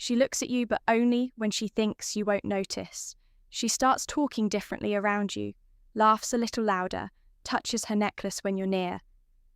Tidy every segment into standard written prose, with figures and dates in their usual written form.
She looks at you, but only when she thinks you won't notice. She starts talking differently around you, laughs a little louder, touches her necklace when you're near.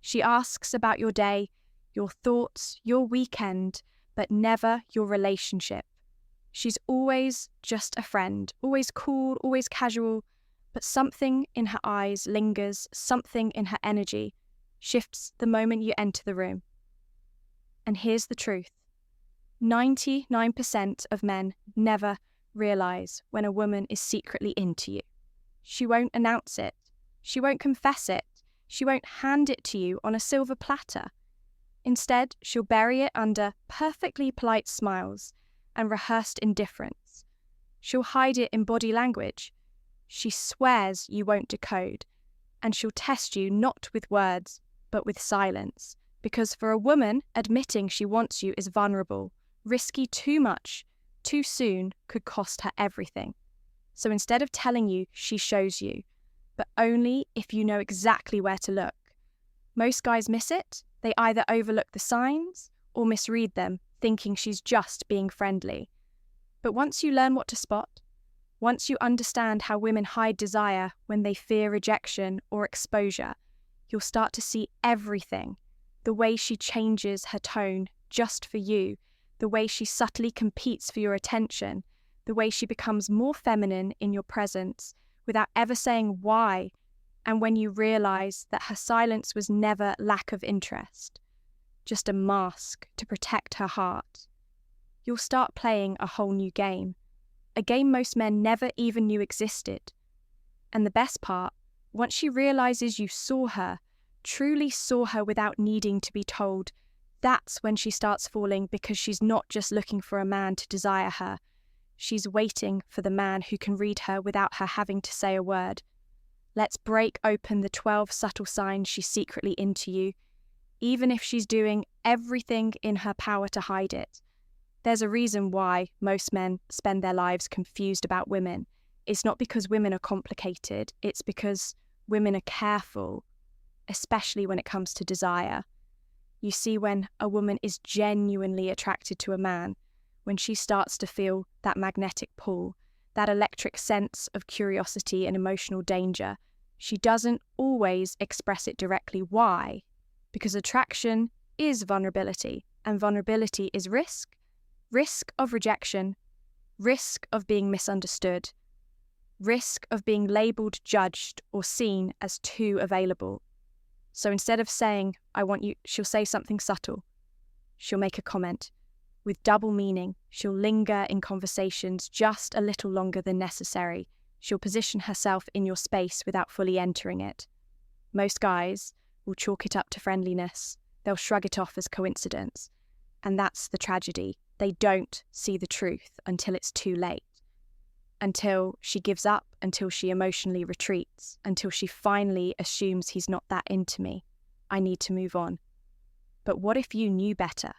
She asks about your day, your thoughts, your weekend, but never your relationship. She's always just a friend, always cool, always casual, but something in her eyes lingers, something in her energy shifts the moment you enter the room. And here's the truth. 99% of men never realize when a woman is secretly into you. She won't announce it. She won't confess it. She won't hand it to you on a silver platter. Instead, she'll bury it under perfectly polite smiles and rehearsed indifference. She'll hide it in body language. She swears you won't decode, and she'll test you not with words, but with silence. Because for a woman, admitting she wants you is vulnerable, risky too much, too soon could cost her everything. So instead of telling you, she shows you, but only if you know exactly where to look. Most guys miss it. They either overlook the signs or misread them, thinking she's just being friendly. But once you learn what to spot, once you understand how women hide desire when they fear rejection or exposure, you'll start to see everything. The way she changes her tone just for you, the way she subtly competes for your attention, the way she becomes more feminine in your presence without ever saying why, and when you realize that her silence was never lack of interest, just a mask to protect her heart, you'll start playing a whole new game, a game most men never even knew existed. And the best part, once she realizes you saw her, truly saw her without needing to be told, that's when she starts falling, because she's not just looking for a man to desire her. She's waiting for the man who can read her without her having to say a word. Let's break open the 12 subtle signs she's secretly into you, even if she's doing everything in her power to hide it. There's a reason why most men spend their lives confused about women. It's not because women are complicated, it's because women are careful, especially when it comes to desire. You see, when a woman is genuinely attracted to a man, when she starts to feel that magnetic pull, that electric sense of curiosity and emotional danger, she doesn't always express it directly. Why? Because attraction is vulnerability, and vulnerability is risk. Risk of rejection, risk of being misunderstood, risk of being labelled, judged, or seen as too available. So instead of saying, I want you, she'll say something subtle. She'll make a comment with double meaning. She'll linger in conversations just a little longer than necessary. She'll position herself in your space without fully entering it. Most guys will chalk it up to friendliness. They'll shrug it off as coincidence. And that's the tragedy. They don't see the truth until it's too late. Until she gives up, until she emotionally retreats, until she finally assumes he's not that into me. I need to move on. But what if you knew better?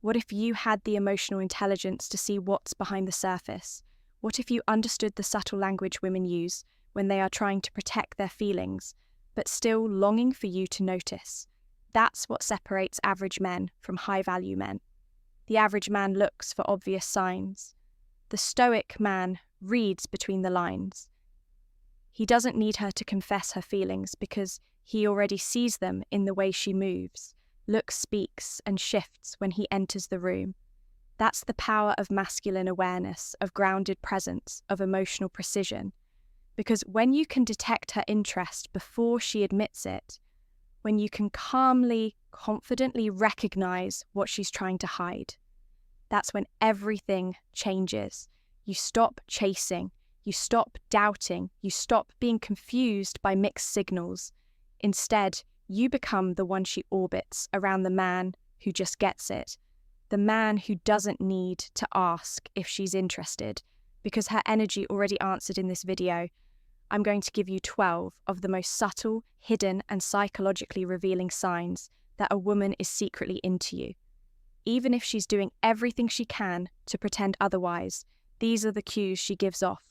What if you had the emotional intelligence to see what's behind the surface? What if you understood the subtle language women use when they are trying to protect their feelings, but still longing for you to notice? That's what separates average men from high-value men. The average man looks for obvious signs. The stoic man reads between the lines. He doesn't need her to confess her feelings because he already sees them in the way she moves, looks, speaks, and shifts when he enters the room. That's the power of masculine awareness, of grounded presence, of emotional precision. Because when you can detect her interest before she admits it, when you can calmly, confidently recognize what she's trying to hide, that's when everything changes. You stop chasing, you stop doubting, you stop being confused by mixed signals. Instead, you become the one she orbits around, the man who just gets it, the man who doesn't need to ask if she's interested, because her energy already answered in this video. I'm going to give you 12 of the most subtle, hidden, and psychologically revealing signs that a woman is secretly into you. Even if she's doing everything she can to pretend otherwise, these are the cues she gives off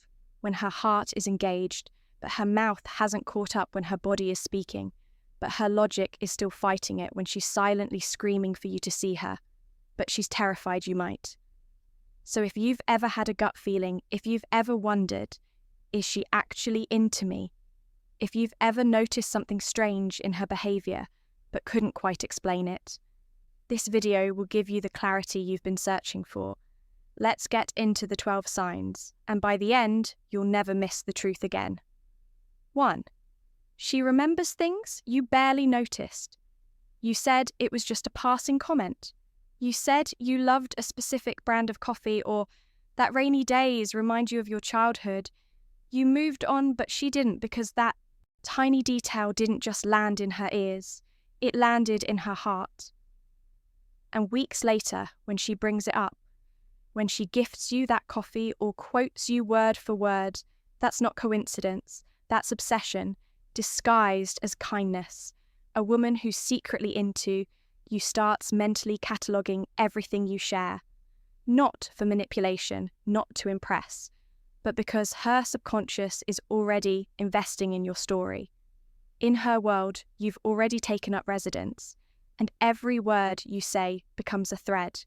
when her heart is engaged, but her mouth hasn't caught up when her body is speaking, but her logic is still fighting it when she's silently screaming for you to see her, but she's terrified you might. So if you've ever had a gut feeling, if you've ever wondered, is she actually into me? If you've ever noticed something strange in her behaviour, but couldn't quite explain it, this video will give you the clarity you've been searching for. Let's get into the 12 signs, and by the end, you'll never miss the truth again. 1. She remembers things you barely noticed. You said it was just a passing comment. You said you loved a specific brand of coffee, or that rainy days remind you of your childhood. You moved on, but she didn't, because that tiny detail didn't just land in her ears. It landed in her heart. And weeks later, when she brings it up, when she gifts you that coffee or quotes you word for word, that's not coincidence. That's obsession, disguised as kindness. A woman who's secretly into you starts mentally cataloguing everything you share. Not for manipulation, not to impress, but because her subconscious is already investing in your story. In her world, you've already taken up residence, and every word you say becomes a thread.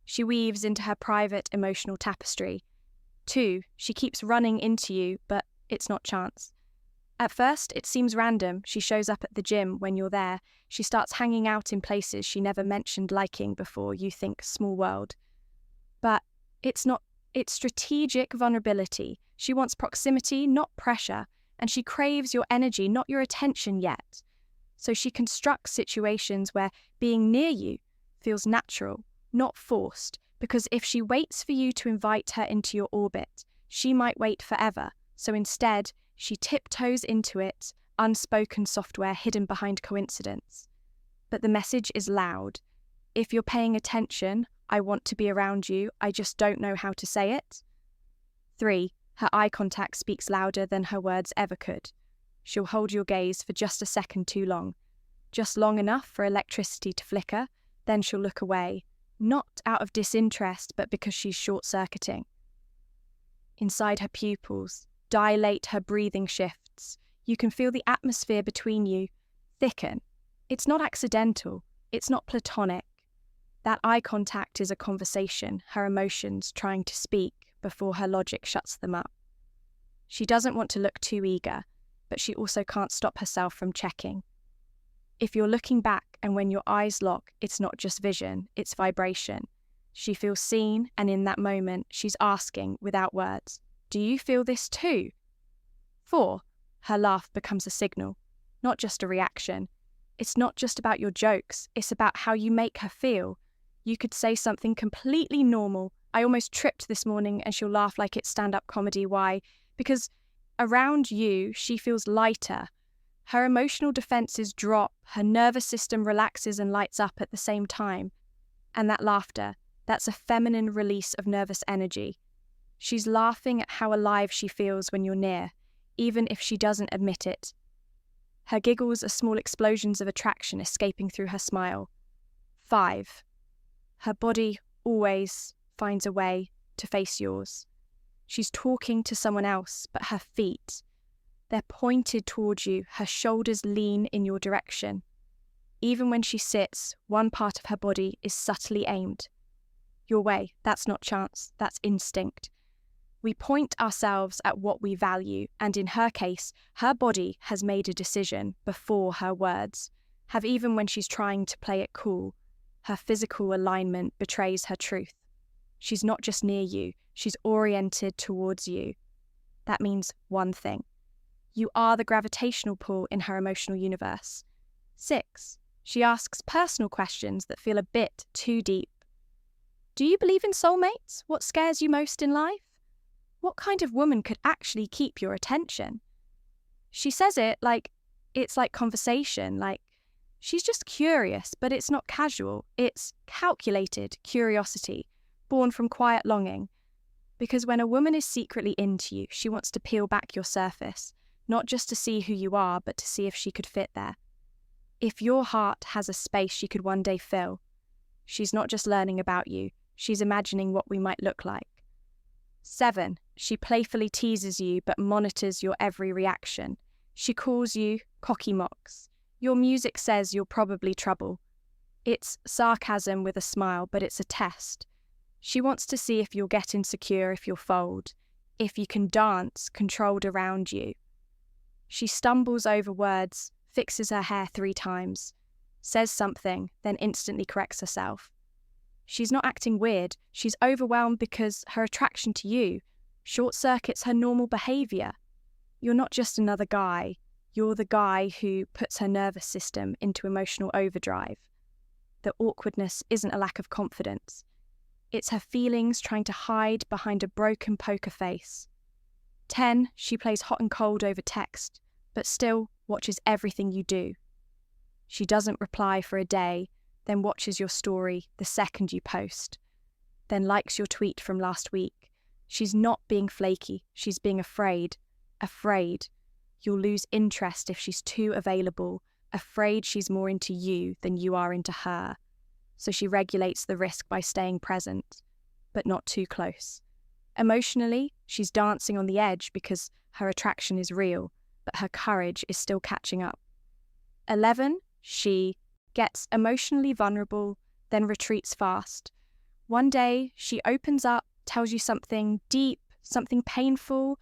She weaves into her private emotional tapestry. 2, she keeps running into you, but it's not chance. At first, it seems random. She shows up at the gym when you're there. She starts hanging out in places she never mentioned liking before. You think, small world. But it's not. It's strategic vulnerability. She wants proximity, not pressure, and she craves your energy, not your attention yet. So she constructs situations where being near you feels natural, not forced, because if she waits for you to invite her into your orbit, she might wait forever. So instead, she tiptoes into it, unspoken software hidden behind coincidence. But the message is loud. If you're paying attention, I want to be around you, I just don't know how to say it. 3, her eye contact speaks louder than her words ever could. She'll hold your gaze for just a second too long. Just long enough for electricity to flicker, then she'll look away. Not out of disinterest, but because she's short-circuiting. Inside her pupils, dilate, her breathing shifts. You can feel the atmosphere between you thicken. It's not accidental. It's not platonic. That eye contact is a conversation, her emotions trying to speak before her logic shuts them up. She doesn't want to look too eager, but she also can't stop herself from checking. If you're looking back and when your eyes lock, it's not just vision, it's vibration. She feels seen, and in that moment, she's asking without words, do you feel this too? 4, her laugh becomes a signal, not just a reaction. It's not just about your jokes, it's about how you make her feel. You could say something completely normal. I almost tripped this morning, and she'll laugh like it's stand-up comedy. Why? Because around you, she feels lighter. Her emotional defenses drop, her nervous system relaxes and lights up at the same time. And that laughter, that's a feminine release of nervous energy. She's laughing at how alive she feels when you're near, even if she doesn't admit it. Her giggles are small explosions of attraction escaping through her smile. 5, her body always finds a way to face yours. She's talking to someone else, but her feet, they're pointed towards you, her shoulders lean in your direction. Even when she sits, one part of her body is subtly aimed your way. That's not chance, that's instinct. We point ourselves at what we value, and in her case, her body has made a decision before her words have, even when she's trying to play it cool. Her physical alignment betrays her truth. She's not just near you, she's oriented towards you. That means one thing. You are the gravitational pull in her emotional universe. 6, she asks personal questions that feel a bit too deep. Do you believe in soulmates? What scares you most in life? What kind of woman could actually keep your attention? She says it like it's like conversation, like she's just curious, but it's not casual. It's calculated curiosity, born from quiet longing. Because when a woman is secretly into you, she wants to peel back your surface, not just to see who you are, but to see if she could fit there. If your heart has a space she could one day fill, she's not just learning about you, she's imagining what we might look like. 7, she playfully teases you but monitors your every reaction. She calls you cocky mocks. Your music says you're probably trouble. It's sarcasm with a smile, but it's a test. She wants to see if you'll get insecure, if you'll fold, if you can dance controlled around you. She stumbles over words, fixes her hair 3 times, says something, then instantly corrects herself. She's not acting weird, she's overwhelmed because her attraction to you short-circuits her normal behaviour. You're not just another guy, you're the guy who puts her nervous system into emotional overdrive. The awkwardness isn't a lack of confidence. It's her feelings trying to hide behind a broken poker face. 10, she plays hot and cold over text, but still watches everything you do. She doesn't reply for a day, then watches your story the second you post, then likes your tweet from last week. She's not being flaky, she's being afraid. Afraid you'll lose interest if she's too available, afraid she's more into you than you are into her. So she regulates the risk by staying present, but not too close. Emotionally, she's dancing on the edge because her attraction is real, but her courage is still catching up. 11, she gets emotionally vulnerable, then retreats fast. One day, she opens up, tells you something deep, something painful,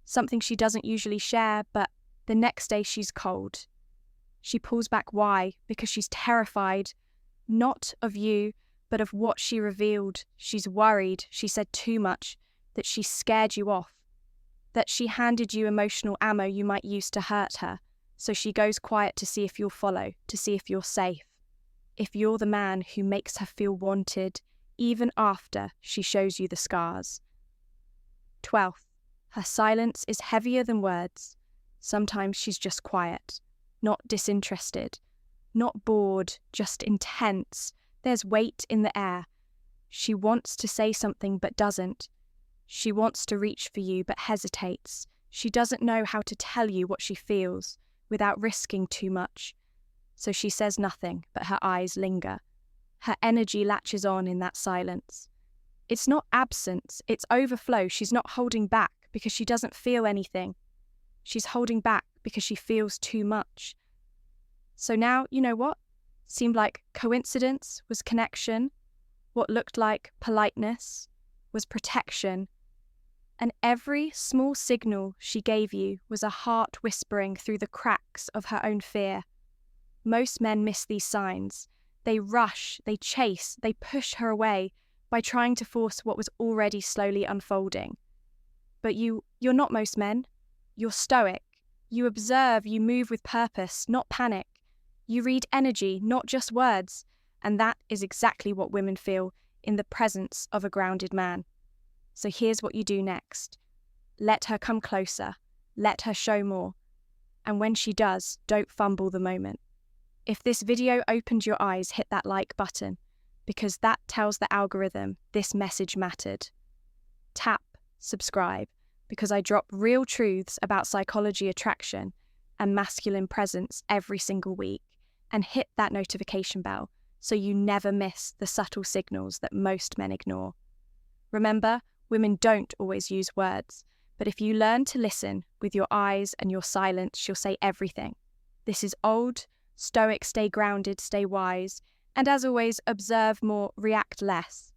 something she doesn't usually share, but the next day she's cold. She pulls back. Why? Because she's terrified, not of you, but of what she revealed. She's worried she said too much, that she scared you off, that she handed you emotional ammo you might use to hurt her. So she goes quiet to see if you'll follow, to see if you're safe, if you're the man who makes her feel wanted, even after she shows you the scars. 12th, her silence is heavier than words. Sometimes she's just quiet, not disinterested, not bored, just intense. There's weight in the air. She wants to say something but doesn't. She wants to reach for you but hesitates. She doesn't know how to tell you what she feels without risking too much. So she says nothing, but her eyes linger. Her energy latches on in that silence. It's not absence, it's overflow. She's not holding back because she doesn't feel anything. She's holding back because she feels too much. So now, you know what? Seemed like coincidence was connection. What looked like politeness was protection. And every small signal she gave you was a heart whispering through the cracks of her own fear. Most men miss these signs. They rush, they chase, they push her away by trying to force what was already slowly unfolding. But you're not most men. You're stoic. You observe, you move with purpose, not panic. You read energy, not just words. And that is exactly what women feel in the presence of a grounded man. So here's what you do next. Let her come closer. Let her show more. And when she does, don't fumble the moment. If this video opened your eyes, hit that like button, because that tells the algorithm this message mattered. Tap subscribe, because I drop real truths about psychology, attraction, and masculine presence every single week. And hit that notification bell so you never miss the subtle signals that most men ignore. Remember, women don't always use words, but if you learn to listen with your eyes and your silence, she'll say everything. This is old, stoic, stay grounded, stay wise, and as always, observe more, react less.